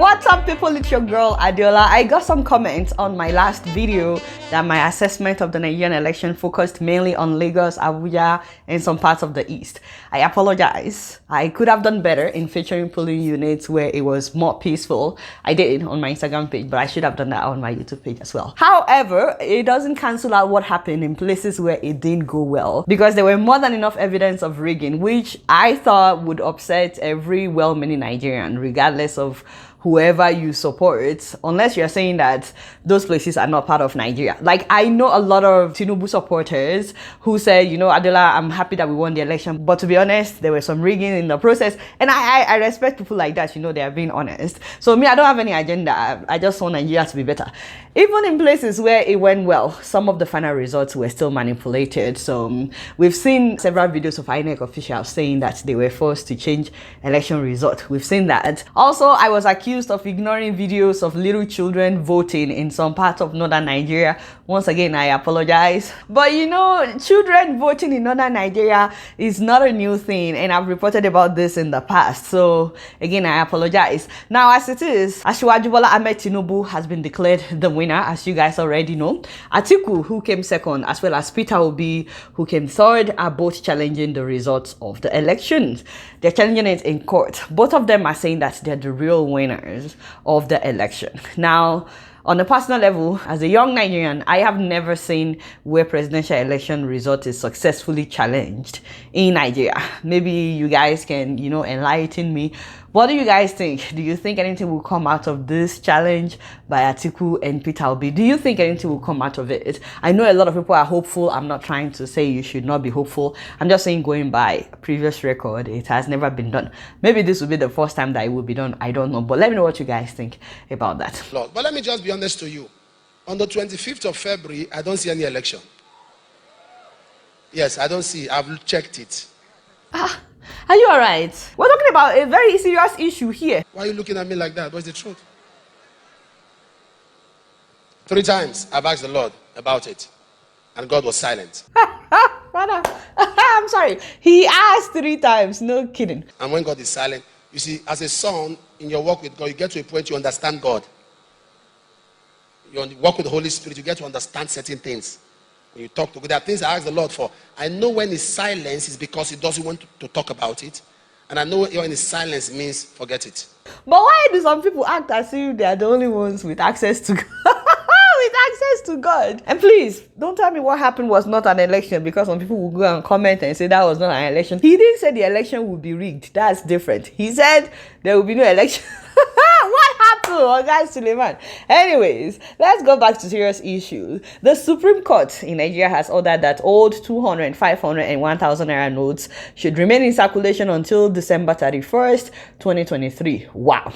What's up, people? It's your girl Adeola. I got some comments on my last video that my assessment of the Nigerian election focused mainly on Lagos, Abuja, and some parts of the east. I apologize. I could have done better in featuring polling units where it was more peaceful. I did on my Instagram page, but I should have done that on my YouTube page as well. However, it doesn't cancel out what happened in places where it didn't go well, because there were more than enough evidence of rigging, which I thought would upset every well-meaning Nigerian, regardless of whoever you support, unless you're saying that those places are not part of Nigeria. Like, I know a lot of Tinubu supporters who say, you know, Adeola, I'm happy that we won the election, but to be honest, there was some rigging in the process, and I respect people like that. You know, they are being honest. So me, I don't have any agenda. I just want Nigeria to be better. Even in places where it went well, some of the final results were still manipulated. So we've seen several videos of INEC officials saying that they were forced to change election results. We've seen that. Also, I was accused of ignoring videos of little children voting in some parts of northern Nigeria. Once again, I apologize. But you know, children voting in northern Nigeria is not a new thing, and I've reported about this in the past. So again, I apologize. Now, as it is, Asiwaju Bola Ahmed Tinubu has been declared the winner, as you guys already know. Atiku, who came second, as well as Peter Obi, who came third, are both challenging the results of the elections. They're challenging it in court. Both of them are saying that they're the real winners of the election. Now, on a personal level, as a young Nigerian, I have never seen where presidential election result is successfully challenged in Nigeria. Maybe you guys can, you know, enlighten me. What do you guys think? Do you think anything will come out of this challenge by Atiku and Peter Obi? Do you think anything will come out of it? I know a lot of people are hopeful. I'm not trying to say you should not be hopeful. I'm just saying, going by previous record, it has never been done. Maybe this will be the first time that it will be done. I don't know. But let me know what you guys think about that. But let me just be honest to you. On the 25th of February, I don't see any election. Yes, I don't see. I've checked it. Are you alright? We're talking about a very serious issue here. Why are you looking at me like that? What's the truth? 3 times I've asked the Lord about it, and God was silent. Brother, I'm sorry. He asked 3 times. No kidding. And when God is silent, you see, as a son in your walk with God, you get to a point you understand God. You walk with the Holy Spirit, you get to understand certain things. When you talk to God, there are things I ask the Lord for. I know when His silence is because He doesn't want to talk about it. And I know when His silence means forget it. But why do some people act as if they are the only ones with access to God? With access to God? And please, don't tell me what happened was not an election, because some people will go and comment and say that was not an election. He didn't say the election would be rigged. That's different. He said there will be no election. What happened, guys, Suleiman? Anyways, let's go back to serious issues. The Supreme Court in Nigeria has ordered that old 200, 500, and 1,000 Naira notes should remain in circulation until December 31st, 2023. Wow.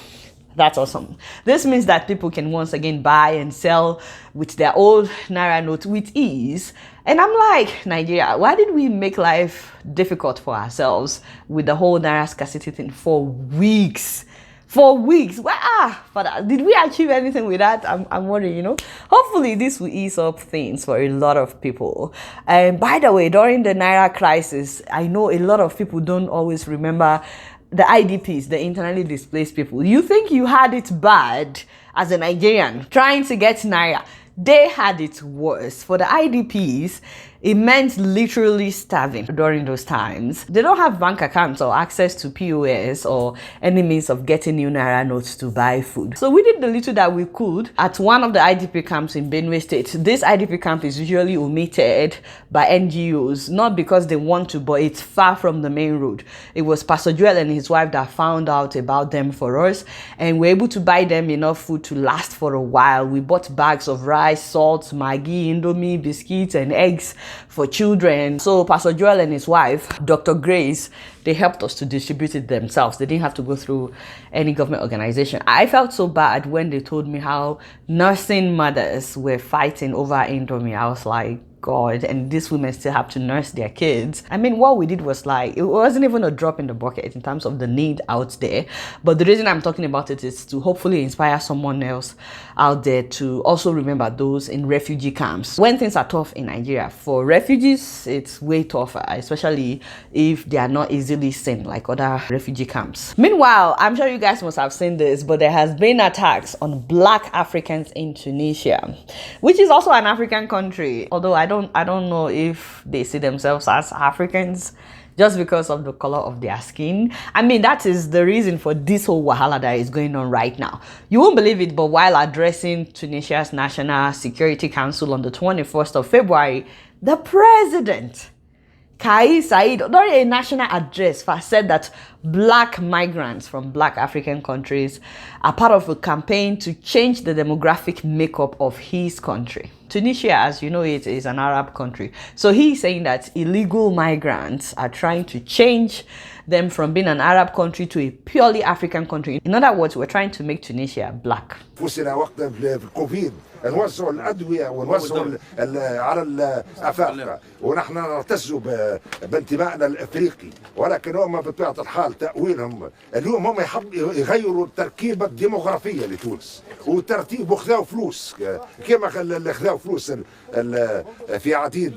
That's awesome. This means that people can once again buy and sell with their old Naira note with ease. And I'm like, Nigeria, why did we make life difficult for ourselves with the whole Naira scarcity thing for weeks? For weeks. Father, did we achieve anything with that? I'm worried, you know. Hopefully this will ease up things for a lot of people. And by the way, during the Naira crisis, I know a lot of people don't always remember the IDPs, the internally displaced people. You think you had it bad as a Nigerian trying to get Naira. They had it worse. For the IDPs, it meant literally starving during those times. They don't have bank accounts or access to POS or any means of getting new Naira notes to buy food. So we did the little that we could at one of the IDP camps in Benue State. This IDP camp is usually omitted by NGOs, not because they want to, but it's far from the main road. It was Pastor Joel and his wife that found out about them for us, and we're able to buy them enough food to last for a while. We bought bags of rice, salt, Maggi, Indomie, biscuits, and eggs for children. So Pastor Joel and his wife, Dr. Grace, they helped us to distribute it themselves. They didn't have to go through any government organization. I felt so bad when they told me how nursing mothers were fighting over Indomie. I was like, God, and these women still have to nurse their kids. I mean, what we did was like, it wasn't even a drop in the bucket in terms of the need out there. But the reason I'm talking about it is to hopefully inspire someone else out there to also remember those in refugee camps. When things are tough in Nigeria, for refugees, it's way tougher, especially if they are not easily seen like other refugee camps. Meanwhile, I'm sure you guys must have seen this, but there has been attacks on Black Africans in Tunisia, which is also an African country, although I don't know if they see themselves as Africans just because of the color of their skin. I mean, that is the reason for this whole wahala that is going on right now. You won't believe it, but while addressing Tunisia's National Security Council on the 21st of February, the president, Kais Saied, during a national address, said that Black migrants from Black African countries are part of a campaign to change the demographic makeup of his country. Tunisia, as you know, it is an Arab country. So he's saying that illegal migrants are trying to change them from being an Arab country to a purely African country. In other words, we're trying to make Tunisia black. نوزعوا الأدوية ونوزعوا على الأفارقة ونحن نرتز بانتمائنا الأفريقي، ولكن هم بطبيعة الحال تأويلهم اليوم هم يحبوا يغيروا التركيبة الديموغرافية لتونس وترتيب وخذوا فلوس كما خذوا فلوس في عديد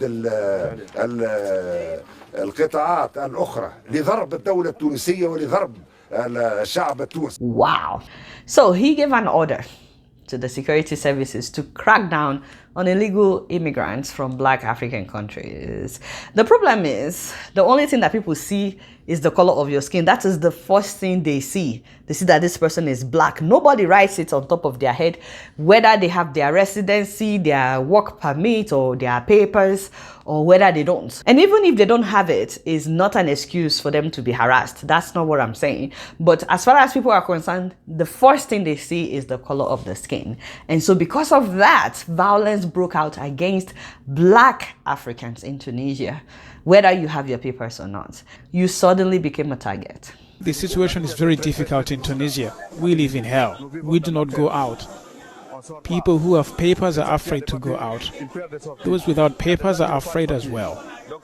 القطاعات الأخرى لضرب الدولة التونسية ولضرب الشعب التونسي. Wow. So he gave an order to the security services to crack down on illegal immigrants from Black African countries. The problem is, the only thing that people see is the color of your skin. That is the first thing they see. They see that this person is black. Nobody writes it on top of their head, whether they have their residency, their work permit, or their papers, or whether they don't. And even if they don't have it, is not an excuse for them to be harassed. That's not what I'm saying. But as far as people are concerned, the first thing they see is the color of the skin. And so because of that, violence broke out against Black Africans in Tunisia, whether you have your papers or not. You suddenly became a target. The situation is very difficult in Tunisia. We live in hell. We do not go out. People who have papers are afraid to go out. Those without papers are afraid as well.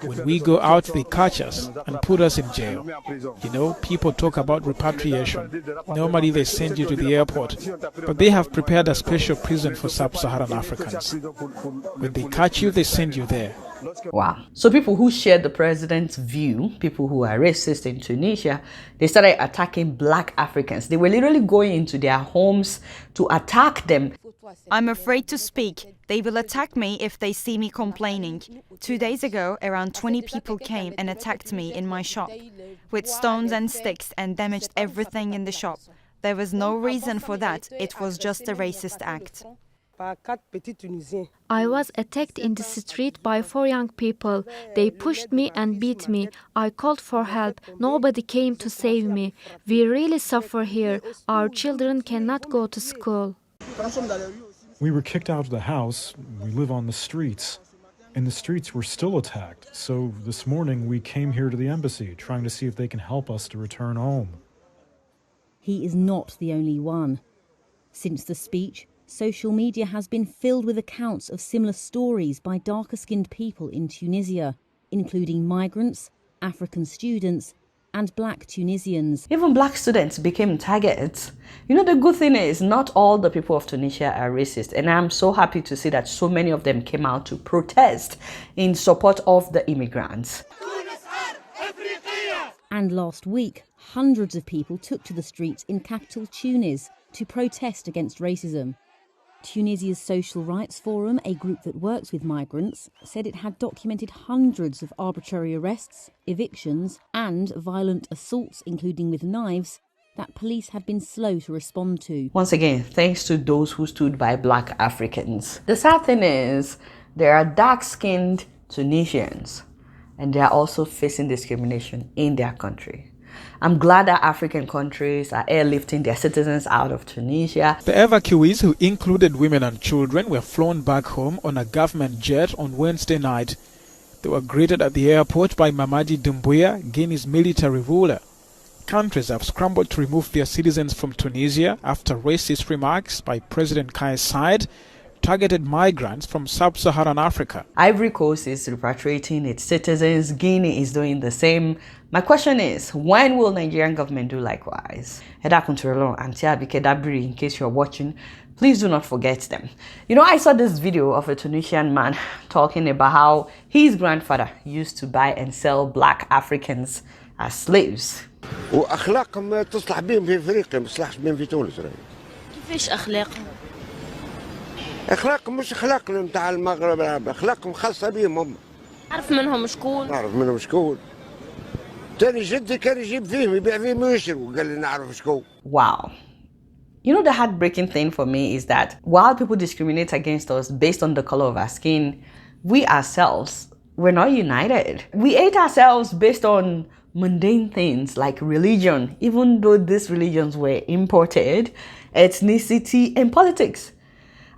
When we go out, they catch us and put us in jail. You know, people talk about repatriation. Normally they send you to the airport, but they have prepared a special prison for sub-Saharan Africans. When they catch you, they send you there. Wow. So people who share the president's view, people who are racist in Tunisia, they started attacking Black Africans. They were literally going into their homes to attack them. I'm afraid to speak. They will attack me if they see me complaining. 2 days ago, around 20 people came and attacked me in my shop with stones and sticks and damaged everything in the shop. There was no reason for that. It was just a racist act. I was attacked in the street by 4 young people. They pushed me and beat me. I called for help. Nobody came to save me. We really suffer here. Our children cannot go to school. We were kicked out of the house. We live on the streets. And the streets were still attacked. So this morning we came here to the embassy, trying to see if they can help us to return home. He is not the only one. Since the speech, social media has been filled with accounts of similar stories by darker-skinned people in Tunisia, including migrants, African students, and Black Tunisians. Even Black students became targets. You know, the good thing is not all the people of Tunisia are racist, and I'm so happy to see that so many of them came out to protest in support of the immigrants. And last week, hundreds of people took to the streets in capital Tunis to protest against racism. Tunisia's Social Rights Forum, a group that works with migrants, said it had documented hundreds of arbitrary arrests, evictions and violent assaults, including with knives, that police had been slow to respond to. Once again, thanks to those who stood by Black Africans. The sad thing is, there are dark-skinned Tunisians, and they are also facing discrimination in their country. I'm glad that African countries are airlifting their citizens out of Tunisia. The evacuees, who included women and children, were flown back home on a government jet on Wednesday night. They were greeted at the airport by Mamadi Doumbouya, Guinea's military ruler. Countries have scrambled to remove their citizens from Tunisia after racist remarks by President Kais Saied targeted migrants from sub-Saharan Africa. Ivory Coast is repatriating its citizens. Guinea is doing the same. My question is, when will Nigerian government do likewise? In case you're watching, please do not forget them. You know, I saw this video of a Tunisian man talking about how his grandfather used to buy and sell black Africans as slaves. واخلاقهم تصلح بهم في افريقيا ما تصلحش بهم في تونس. كيفاش اخلاقهم؟ اخلاقهم مش اخلاقنا نتاع المغرب، اخلاقهم خاصه بهم هم. نعرف منهم شكون؟ نعرف منهم شكون. تاني جدي كان يجيب فيهم يبيع فيهم ويشري وقال لي نعرف شكون. Wow. You know, the heartbreaking thing for me is that while people discriminate against us based on the color of our skin, we ourselves, we're not united. We hate ourselves based on mundane things like religion, even though these religions were imported, ethnicity, and politics.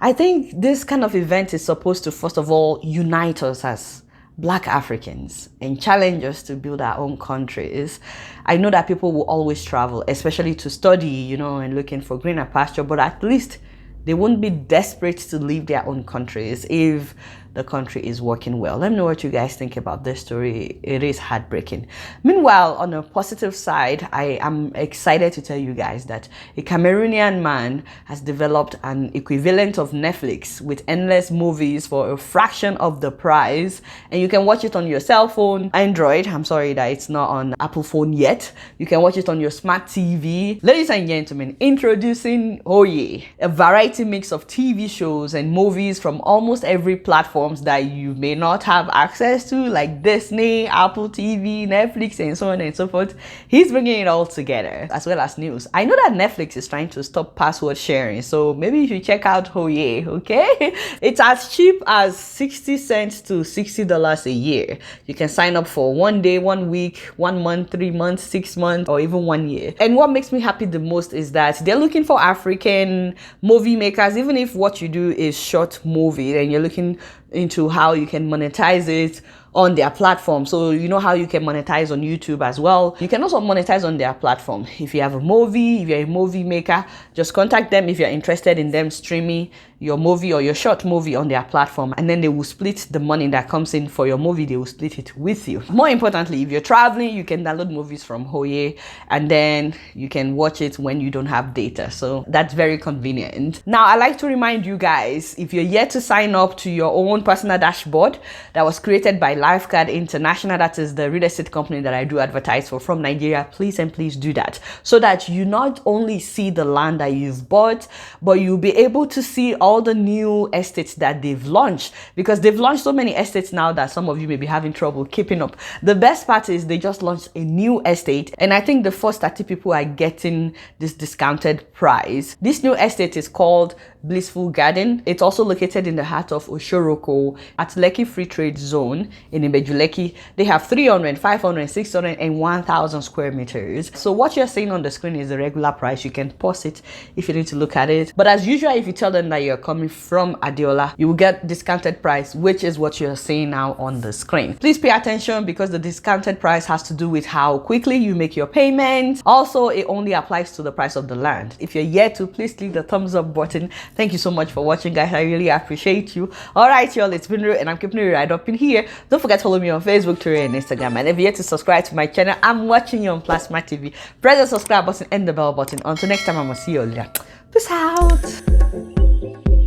I think this kind of event is supposed to, first of all, unite us as Black Africans and challenge us to build our own countries. I know that people will always travel, especially to study, you know, and looking for greener pasture, but at least they won't be desperate to leave their own countries if the country is working well. Let me know what you guys think about this story. It is heartbreaking. Meanwhile, on a positive side, I am excited to tell you guys that a Cameroonian man has developed an equivalent of Netflix with endless movies for a fraction of the price, and you can watch it on your cell phone, Android. I'm sorry that it's not on Apple phone yet. You can watch it on your smart TV. Ladies and gentlemen, introducing Oye, a variety mix of TV shows and movies from almost every platform that you may not have access to, like Disney, Apple TV, Netflix, and so on and so forth. He's bringing it all together, as well as news. I know that Netflix is trying to stop password sharing, so maybe you should check out Hoye, okay? It's as cheap as 60 cents to $60 a year. You can sign up for 1 day, 1 week, 1 month, 3 months, 6 months, or even 1 year. And what makes me happy the most is that they're looking for African movie makers, even if what you do is short movie and you're looking into how you can monetize it on their platform. So you know how you can monetize on YouTube as well. You can also monetize on their platform. If you have a movie, if you're a movie maker, just contact them if you're interested in them streaming your movie or your short movie on their platform, and then they will split the money that comes in for your movie. They will split it with you. More importantly, if you're traveling, you can download movies from Hoye and then you can watch it when you don't have data. So that's very convenient. Now, I like to remind you guys, if you're yet to sign up to your own personal dashboard that was created by Lifecard International, that is the real estate company that I do advertise for from Nigeria, please and please do that, so that you not only see the land that you've bought, but you'll be able to see all the new estates that they've launched, because they've launched so many estates now that some of you may be having trouble keeping up. The best part is they just launched a new estate, and I think the first 30 people are getting this discounted price. This new estate is called Blissful Garden. It's also located in the heart of Oshoroko at Lekki Free Trade Zone in Ibejuleki. They have 300, 500, 600, and 1,000 square meters. So what you're seeing on the screen is the regular price. You can pause it if you need to look at it. But as usual, if you tell them that you're coming from Adeola, you will get discounted price, which is what you're seeing now on the screen. Please pay attention, because the discounted price has to do with how quickly you make your payments. Also, it only applies to the price of the land. If you're yet to, please leave the thumbs up button. Thank you so much for watching, guys. I really appreciate you. All right, y'all, it's been real, and I'm keeping it right up in here. Don't forget to follow me on Facebook, Twitter, and Instagram. And if you're yet to subscribe to my channel, I'm watching you on Plasma TV. Press the subscribe button and the bell button. Until next time, I'm gonna see you all later. Peace out.